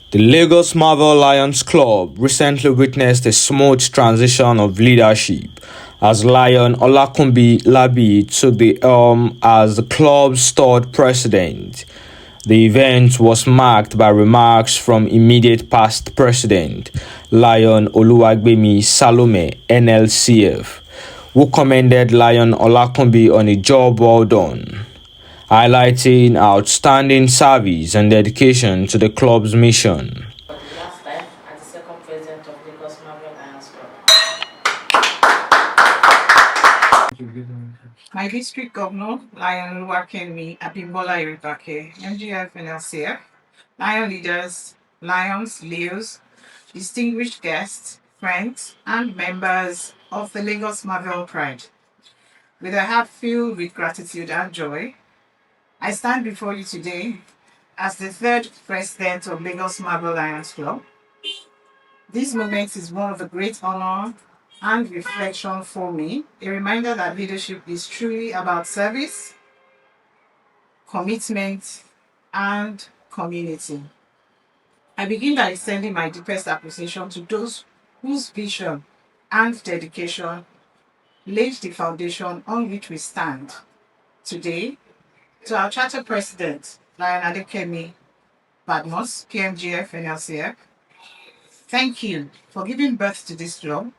The Lagos Marvel Lions Club recently witnessed a smooth transition of leadership as Lion Olakunbi Labiyi took the helm as the club's third president. The event was marked by remarks from immediate past president Lion Oluwagbemi Salome NLCF, who commended Lion Olakunbi on a job well done, highlighting outstanding service and dedication to the club's mission. For the last time as the second president of Lagos Marvel Lions Club. My district governor, Lion Oluwakenmi Abimbola Iribake, MGF and LCF, Lion leaders, Lions, Leos, distinguished guests, friends, and members of the Lagos Marvel Pride. With a heart filled with gratitude and joy, I stand before you today as the third president of Lagos Marvel Lions Club. This moment is one of a great honor and reflection for me, a reminder that leadership is truly about service, commitment, and community. I begin by extending my deepest appreciation to those whose vision and dedication laid the foundation on which we stand. Today, to our charter president, Lion Adekemi Badmus, PMGF and LCF, thank you for giving birth to this club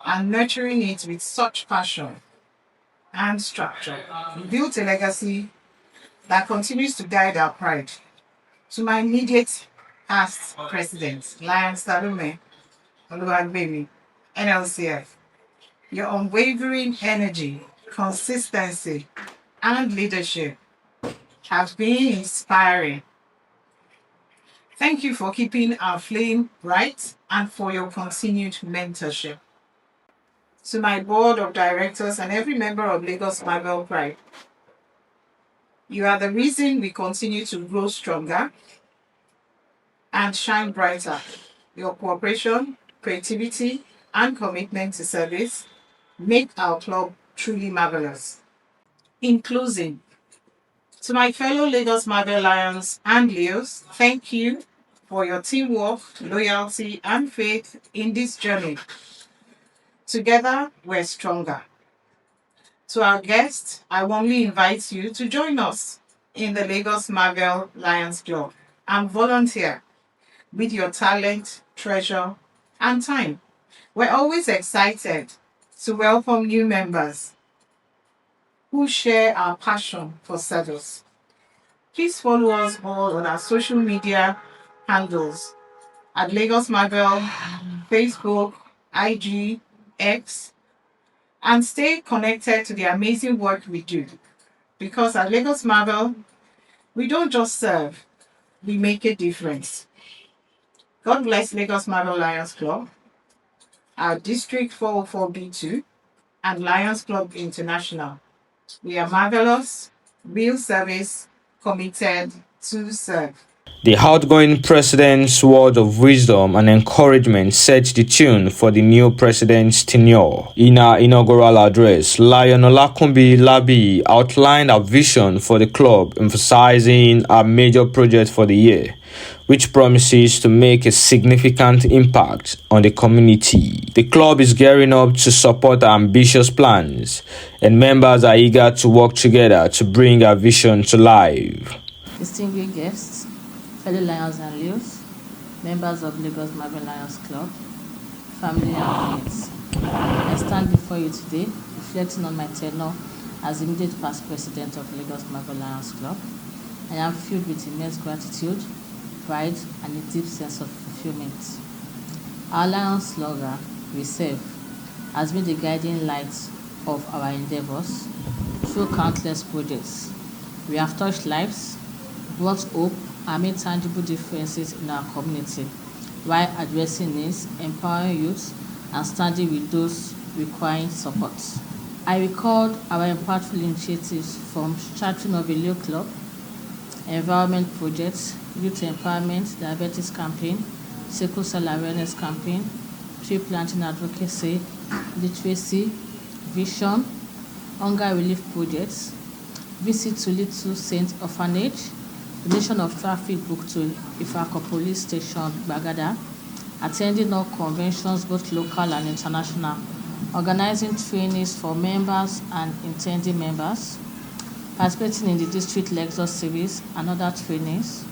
and nurturing it with such passion and structure. You built a legacy that continues to guide our pride. To my immediate past president, Lion Salome Oluwagbemi, NLCF, your unwavering energy, consistency, and leadership have been inspiring. Thank you for keeping our flame bright and for your continued mentorship. To my board of directors and every member of Lagos Marvel Pride, you are the reason we continue to grow stronger and shine brighter. Your cooperation, creativity, and commitment to service make our club truly marvelous. In closing, to my fellow Lagos Marvel Lions and Leos, thank you for your teamwork, loyalty, and faith in this journey. Together, we're stronger. To our guests, I warmly invite you to join us in the Lagos Marvel Lions Club and volunteer with your talent, treasure, and time. We're always excited to welcome new members who share our passion for service. Please follow us all on our social media handles at Lagos Marvel, Facebook, IG, X, and stay connected to the amazing work we do. Because at Lagos Marvel, we don't just serve, we make a difference. God bless Lagos Marvel Lions Club, our District 404B2, and Lions Club International. We are marvelous, real service, committed to serve. The outgoing president's word of wisdom and encouragement set the tune for the new president's tenure. In her inaugural address, Lion Olakunbi Labiyi outlined her vision for the club, emphasizing her major project for the year, which promises to make a significant impact on the community. The club is gearing up to support her ambitious plans, and members are eager to work together to bring her vision to life. Distinguished guests, fellow Lions and Leos, members of Lagos Marvel Lions Club, family and friends. I stand before you today reflecting on my tenure as immediate past president of Lagos Marvel Lions Club. I am filled with immense gratitude, pride, and a deep sense of fulfillment. Our Lions slogan, "We Serve," has been the guiding light of our endeavors through countless projects. We have touched lives, brought hope, and made tangible differences in our community while addressing needs, empowering youth, and standing with those requiring support. I recalled our impactful initiatives from starting of a Leo club, environment projects, youth empowerment, diabetes campaign, sickle cell awareness campaign, tree planting advocacy, literacy, vision, hunger relief projects, visit to Little Saint Orphanage, donation of traffic book to Ifako Police Station, Bagada, attending all conventions, both local and international, organizing trainings for members and intending members, participating in the district lecture series and other trainings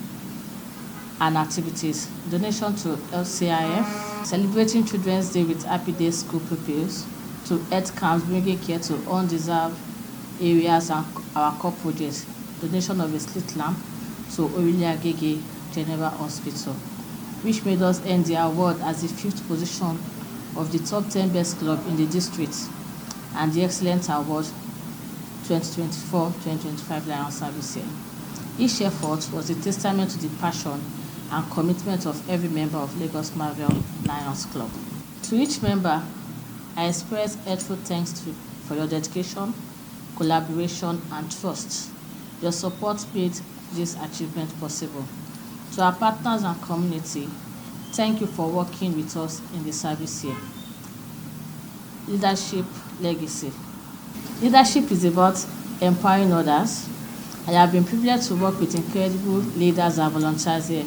and activities, donation to LCIF, celebrating Children's Day with Happy Day school pupils, to health camps bringing care to undeserved areas and our core projects, donation of a street lamp to Orile Agege General Hospital, which made us earn the award as the 5th position of the top 10 best club in the district and the Excellent Award 2024-2025 Lion Service Year. Each effort was a testament to the passion and commitment of every member of Lagos Marvel Lions Club. To each member, I express heartful thanks for your dedication, collaboration, and trust. Your support made this achievement possible. To our partners and community, thank you for working with us in the service year. Leadership legacy. Leadership is about empowering others. I have been privileged to work with incredible leaders and volunteers here.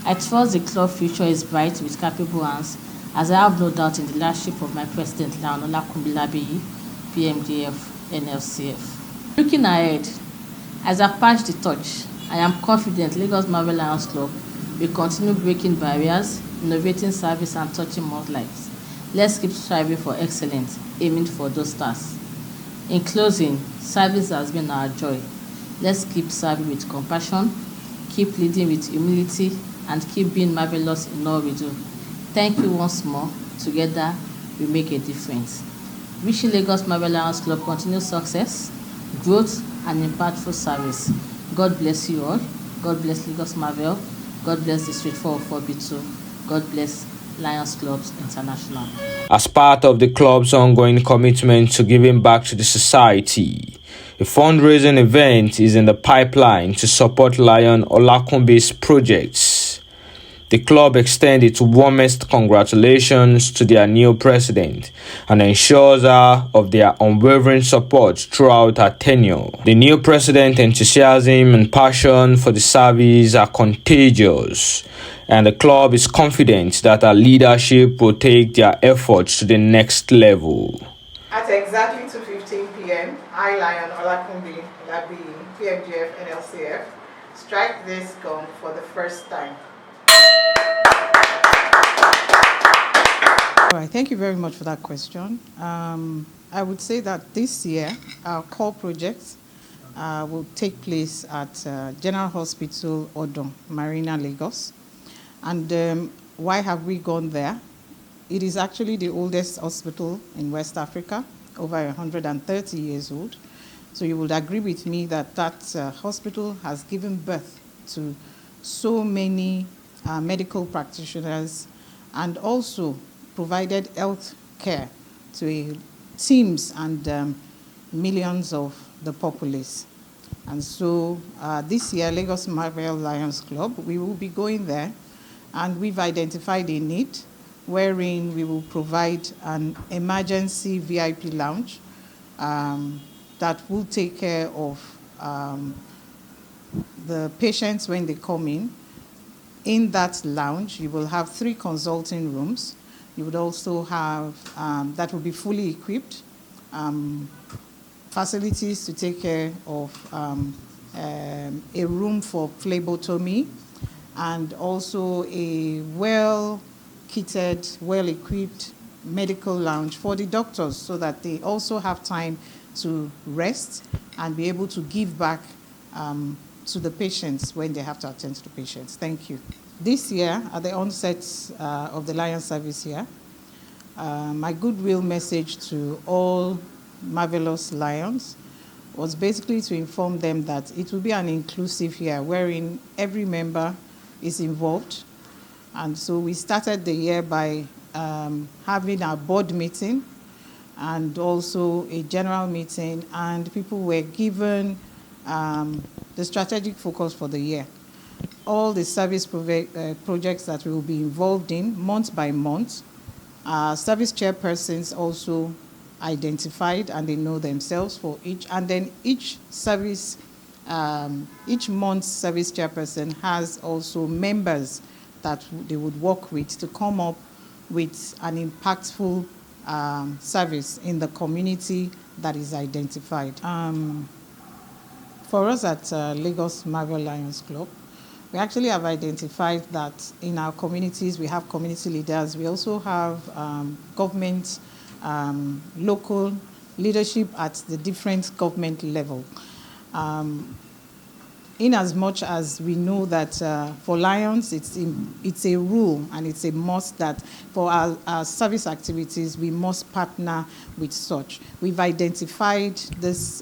I trust the club future is bright with capable hands, as I have no doubt in the leadership of my president, Olakunbi Labiyi, PMDF, NLCF. Looking ahead, as I pass the torch, I am confident Lagos Marvel Lions Club will continue breaking barriers, innovating service, and touching more lives. Let's keep striving for excellence, aiming for those stars. In closing, service has been our joy. Let's keep serving with compassion, keep leading with humility, and keep being marvelous in all we do. Thank you once more. Together, we make a difference. Wishing Lagos Marvel Lions Club continued success, growth, and impactful service. God bless you all. God bless Lagos Marvel. God bless District 404B2. God bless Lions Clubs International. As part of the club's ongoing commitment to giving back to the society, a fundraising event is in the pipeline to support Lion Olakunbi's projects. The club extends its warmest congratulations to their new president and ensures her of their unwavering support throughout her tenure. The new president's enthusiasm and passion for the service are contagious, and the club is confident that her leadership will take their efforts to the next level. At exactly 2:15 p.m., I, Lion Olakunbi Labiyi, PMGF NLCF, strike this gong for the first time. All right, thank you very much for that question. I would say that this year, our core projects will take place at General Hospital Odon, Marina, Lagos. And why have we gone there? It is actually the oldest hospital in West Africa, over 130 years old. So you would agree with me that that hospital has given birth to so many medical practitioners and also provided health care to teams and millions of the populace. And so this year, Lagos Marvel Lions Club, we will be going there, and we've identified a need wherein we will provide an emergency VIP lounge that will take care of the patients when they come in. In that lounge, you will have 3 consulting rooms. You would also have, that will be fully equipped, facilities to take care of a room for phlebotomy, and also a well-kitted, well-equipped medical lounge for the doctors so that they also have time to rest and be able to give back to the patients when they have to attend to the patients. Thank you. This year, at the onset of the Lion Service year, my goodwill message to all marvelous Lions was basically to inform them that it will be an inclusive year wherein every member is involved. And so we started the year by having our board meeting and also a general meeting, and people were given the strategic focus for the year. All the service projects that we will be involved in month by month. Service chairpersons also identified, and they know themselves for each, and then each service each month's service chairperson has also members that they would work with to come up with an impactful service in the community that is identified. For us at Lagos Marvel Lions Club, we actually have identified that in our communities, we have community leaders. We also have government, local leadership at the different government level. In as much as we know that for Lions, it's a rule and it's a must that for our service activities, we must partner with such. We've identified these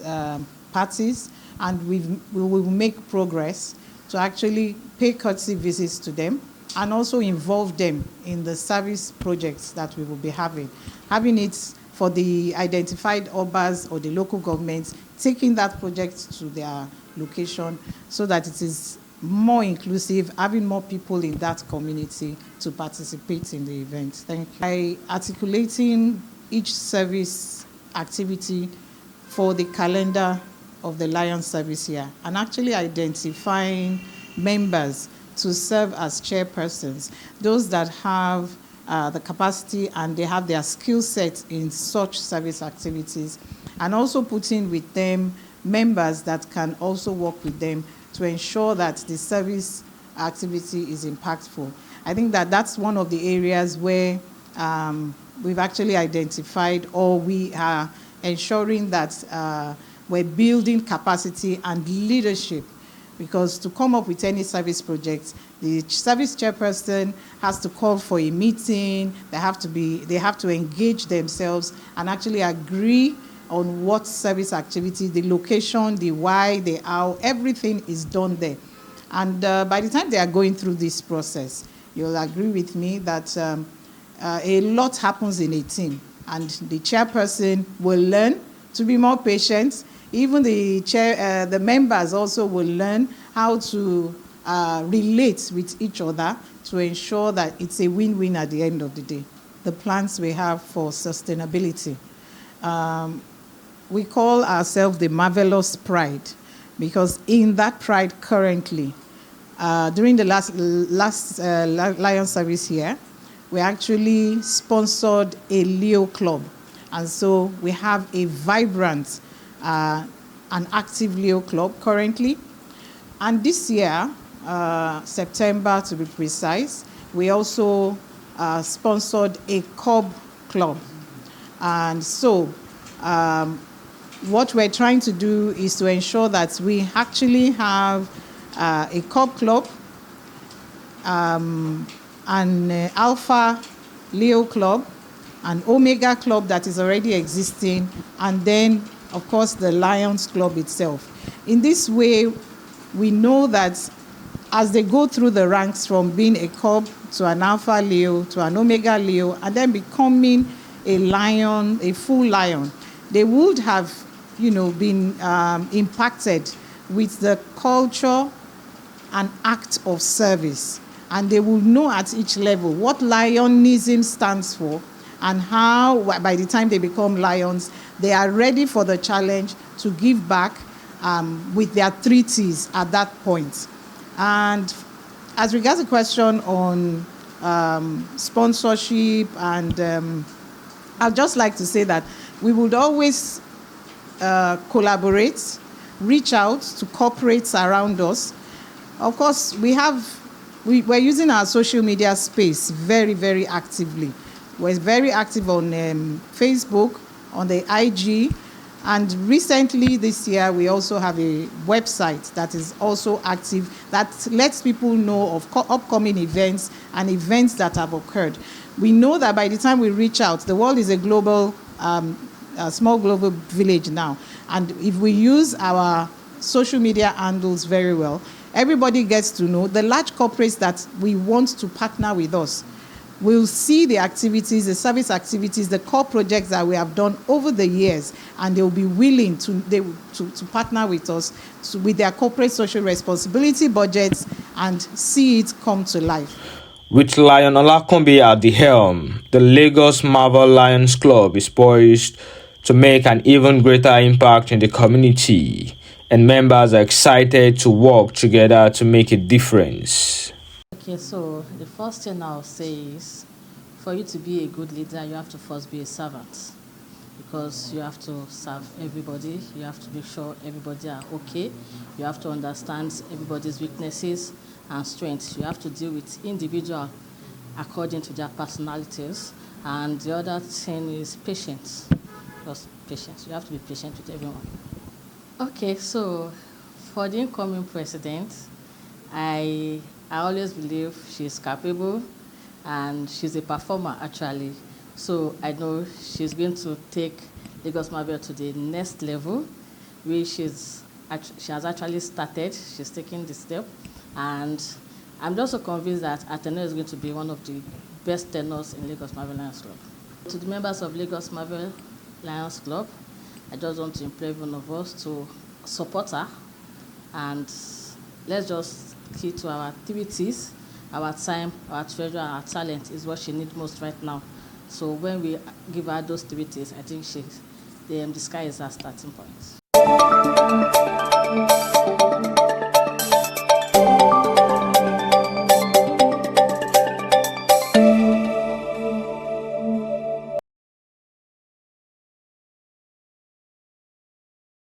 parties and we will make progress to actually pay courtesy visits to them and also involve them in the service projects that we will be having. Having it for the identified obas or the local governments, taking that project to their location so that it is more inclusive, having more people in that community to participate in the event. Thank you. By articulating each service activity for the calendar of the Lions service here and actually identifying members to serve as chairpersons, those that have the capacity and they have their skill set in such service activities, and also putting with them members that can also work with them to ensure that the service activity is impactful. I think that that's one of the areas where we've actually identified, or we are ensuring that we're building capacity and leadership, because to come up with any service project, the service chairperson has to call for a meeting, they have to engage themselves and actually agree on what service activity, the location, the why, the how, everything is done there. And by the time they are going through this process, you'll agree with me that a lot happens in a team, and the chairperson will learn to be more patient. Even the members also will learn how to relate with each other to ensure that it's a win-win at the end of the day. The plans we have for sustainability. We call ourselves the Marvelous Pride, because in that pride currently, during the last Lion service here, we actually sponsored a Leo club. And so we have a vibrant and active Leo club currently. And this year, September to be precise, we also sponsored a Cub club. And so what we're trying to do is to ensure that we actually have a Cub club, an Alpha Leo club, an Omega club that is already existing, and then, of course, the Lions Club itself. In this way, we know that as they go through the ranks from being a Cub to an Alpha Leo to an Omega Leo, and then becoming a Lion, a full Lion, they would have, been impacted with the culture and act of service. And they will know at each level what Lionism stands for, and how, by the time they become Lions, they are ready for the challenge to give back with their 3 T's at that point. And as regards the question on sponsorship, and I'd just like to say that we would always collaborate, reach out to corporates around us. Of course, we're using our social media space very, very actively. We're very active on Facebook, on the IG, and recently this year we also have a website that is also active that lets people know of upcoming events and events that have occurred. We know that by the time we reach out, the world is a global, a small global village now, and if we use our social media handles very well, everybody gets to know the large corporates that we want to partner with us. We'll see the activities, the service activities, the core projects that we have done over the years, and they'll be willing to partner with us with their corporate social responsibility budgets and see it come to life. With Lion Olakunbi at the helm, the Lagos Marvel Lions Club is poised to make an even greater impact in the community. and members are excited to work together to make a difference. Okay, so the first thing I'll say is for you to be a good leader, you have to first be a servant, because you have to serve everybody. You have to make sure everybody are okay. You have to understand everybody's weaknesses and strengths. You have to deal with individual according to their personalities. And the other thing is patience. Just patience. You have to be patient with everyone. Okay, so for the incoming president, I always believe she's capable and she's a performer actually. So I know she's going to take Lagos Marvel to the next level, which she has actually started. She's taking the step, and I'm just so convinced that her tenure is going to be one of the best tenures in Lagos Marvel Lions Club. To the members of Lagos Marvel Lions Club, I just want to implore one of us to support her, and let's just key to our activities. Our time, our treasure, our talent is what she needs most right now. So when we give her those activities, I think the sky is our starting point.